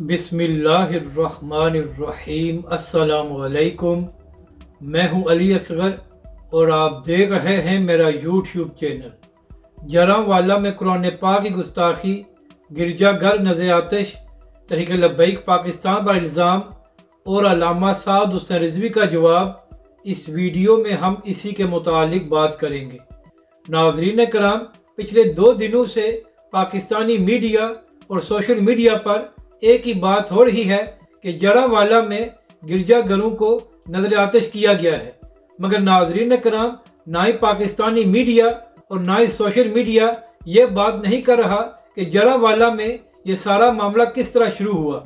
बिस्मिल्लाहिर्रहमानिर्रहीम। अस्सलाम वालेकुम। मैं हूं अली असगर और आप देख रहे हैं मेरा यूट्यूब चैनल। जरांवाला में कुरान पाक की गुस्ताखी, गिरजाघर नज़र आतिश, तहरीक लब्बैक पाकिस्तान पर इल्ज़ाम और अल्लामा साद हुसैन रिजवी का जवाब, इस वीडियो में हम इसी के मुतालिक बात करेंगे। नाज़रीन कराम, पिछले 2 दिनों से पाकिस्तानी मीडिया और सोशल मीडिया पर एक ही बात हो रही है कि जरांवाला में गिरजाघरों को नजर आतिश किया गया है, मगर नाज़रीन कराम, ना ही पाकिस्तानी मीडिया और ना ही सोशल मीडिया ये बात नहीं कर रहा कि जरांवाला में ये सारा मामला किस तरह शुरू हुआ।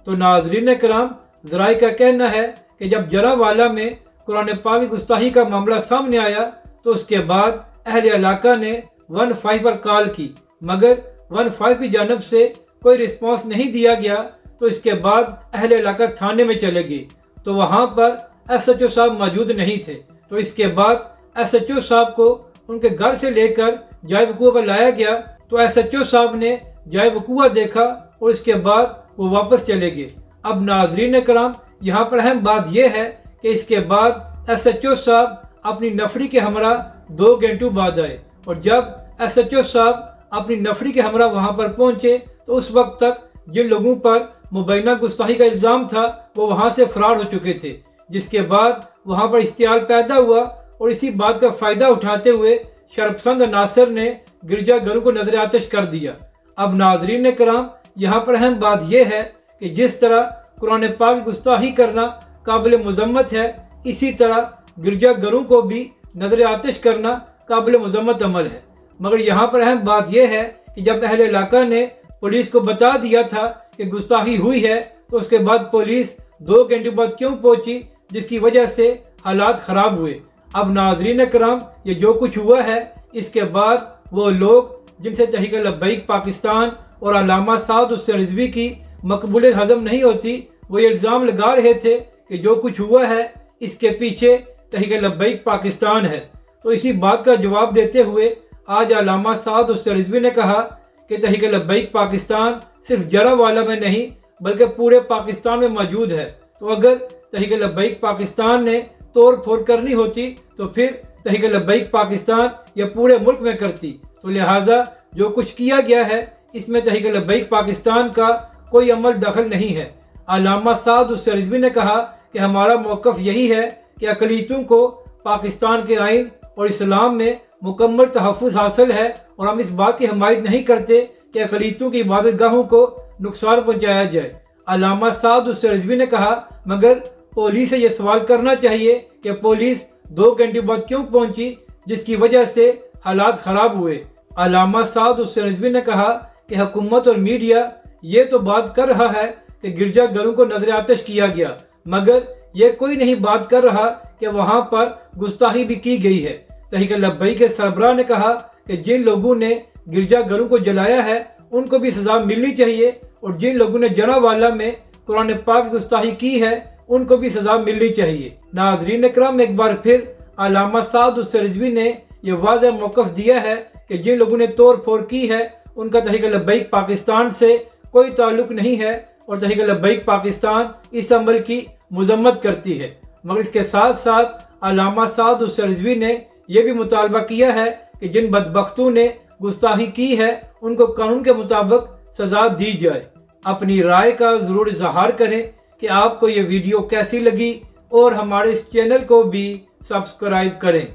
तो नाज़रीन कराम, ज़राए का कहना है कि जब जरांवाला में कुरान पाक की गुस्ताखी का मामला सामने आया तो उसके बाद अहले इलाका ने 15 पर कॉल की, मगर 15 की जानब से कोई रिस्पांस नहीं दिया गया। तो इसके बाद अहले इलाका थाने में चले गए तो वहाँ पर SHO साहब मौजूद नहीं थे। तो इसके बाद SHO साहब को उनके घर से लेकर जाए वकूआ पर लाया गया तो SHO साहब ने जाए वकूआ देखा और इसके बाद वो वापस चले गए। अब नाजरीन कराम, यहाँ पर अहम बात यह है कि इसके बाद SHO साहब अपनी नफरी के हमरा 2 घंटों बाद आए और जब SHO साहब अपनी नफरी के हमरा वहाँ पर पहुँचे तो उस वक्त तक जिन लोगों पर मुबैना गुस्ताखी का इल्ज़ाम था वो वहाँ से फरार हो चुके थे, जिसके बाद वहाँ पर इश्तियाल पैदा हुआ और इसी बात का फ़ायदा उठाते हुए शरपसंद नासिर ने गिरजाघरों को नजर आतिश कर दिया। अब नाजरीन कराम, यहाँ पर अहम बात यह है कि जिस तरह कुरान पाक की गुस्ताखी करना काबिल मज़म्मत है, इसी तरह गिरजाघरों को भी नजर आतिश करना काबिल मज़म्मत अमल है। मगर यहाँ पर अहम बात यह है कि जब अहले इलाका ने पुलिस को बता दिया था कि गुस्ताखी हुई है तो उसके बाद पुलिस 2 घंटे बाद क्यों पहुंची, जिसकी वजह से हालात ख़राब हुए। अब नाजरीन कराम, ये जो कुछ हुआ है इसके बाद वो लोग जिनसे तहरीक लब्बैक पाकिस्तान और अल्लामा साद हुसैन रिजवी की मकबूलियत हज़म नहीं होती, वो ये इल्ज़ाम लगा रहे थे कि जो कुछ हुआ है इसके पीछे तहरीक लब्बैक पाकिस्तान है। तो इसी बात का जवाब देते हुए आज अल्लामा साद हुसैन रिजवी ने कहा कि तहरीक लब्बैक पाकिस्तान सिर्फ जरांवाला में नहीं बल्कि पूरे पाकिस्तान में मौजूद है। तो अगर तहरीक लब्बैक पाकिस्तान ने तोड़ फोड़ करनी होती तो फिर तहरीक लब्बैक पाकिस्तान या पूरे मुल्क में करती। तो लिहाजा जो कुछ किया गया है इसमें तहरीक लब्बैक पाकिस्तान का कोई अमल दखल नहीं है। अल्लामा साद हुसैन रिजवी ने कहा कि हमारा मौक़िफ़ यही है कि अक़लियतों को पाकिस्तान के आइन और इस्लाम में मुकम्मल तहफ़्फ़ुज़ हासिल है और हम इस बात की हमायत नहीं करते कि अक़लियतों की इबादत गाहों को नुकसान पहुँचाया जाए। अल्लामा साद हुसैन रिजवी ने कहा, मगर पुलिस से ये सवाल करना चाहिए कि पुलिस 2 घंटे बाद क्यों पहुँची, जिसकी वजह से हालात ख़राब हुए। अल्लामा साद हुसैन रिजवी ने कहा कि हुकूमत और मीडिया ये तो बात कर रहा है कि गिरजाघरों को नजर आतिश किया गया, मगर ये कोई नहीं बात कर रहा कि वहाँ पर गुस्ताखी भी की गई है। तहरीक लब्बैक के सरबराह ने कहा कि जिन लोगों ने गिरजाघरों को जलाया है उनको भी सज़ा मिलनी चाहिए और जिन लोगों ने जरांवाला में कुरान पाक की गुस्ताखी की है उनको भी सज़ा मिलनी चाहिए। नाज़रीन इकराम, एक बार फिर अल्लामा साद हुसैन रिजवी ने यह वाज़ेह मौक़िफ़ दिया है कि जिन लोगों ने तोड़ फोड़ की है उनका तहरीक लब्बैक पाकिस्तान से कोई ताल्लुक़ नहीं है और तहरीक लब्बैक पाकिस्तान इस अमल की मज़म्मत करती है। मगर इसके साथ साथ अल्लामा साद हुसैन रिजवी ने यह भी मुतालबा किया है कि जिन बदबख्तों ने गुस्ताखी की है उनको कानून के मुताबिक सज़ा दी जाए। अपनी राय का ज़रूर इज़हार करें कि आपको ये वीडियो कैसी लगी और हमारे इस चैनल को भी सब्सक्राइब करें।